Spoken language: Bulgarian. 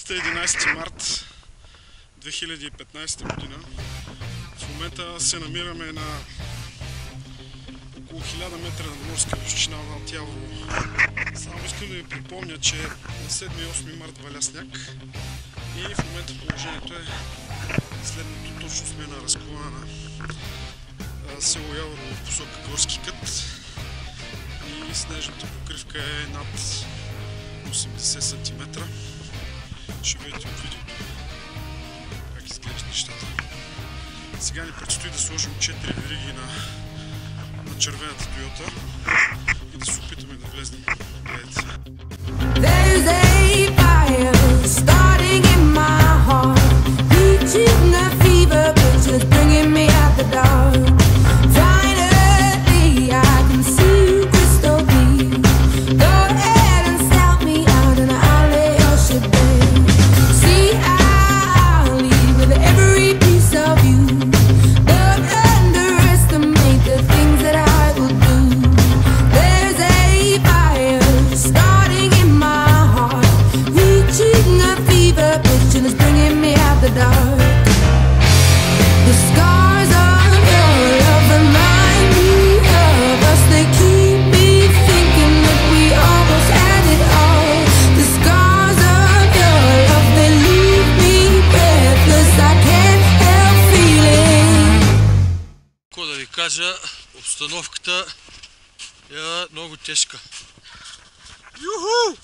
Днес е 11 март 2015 година. В момента се намираме на около 1000 метра надморска височина над Яврово. Само искам да ви припомня, че на 7 и 8 март валя сняг и в момента положението е следното. Точно сме на разклона на село Яврово в посока Горски кът и снежната покривка е над 80 см. Ще видите от видеото как изглеждат нещата. Сега ни предстои да сложим 4 вериги на червената Toyota и да се опитаме да влезнем. Да ви кажа, обстановката е много тежка. Юху!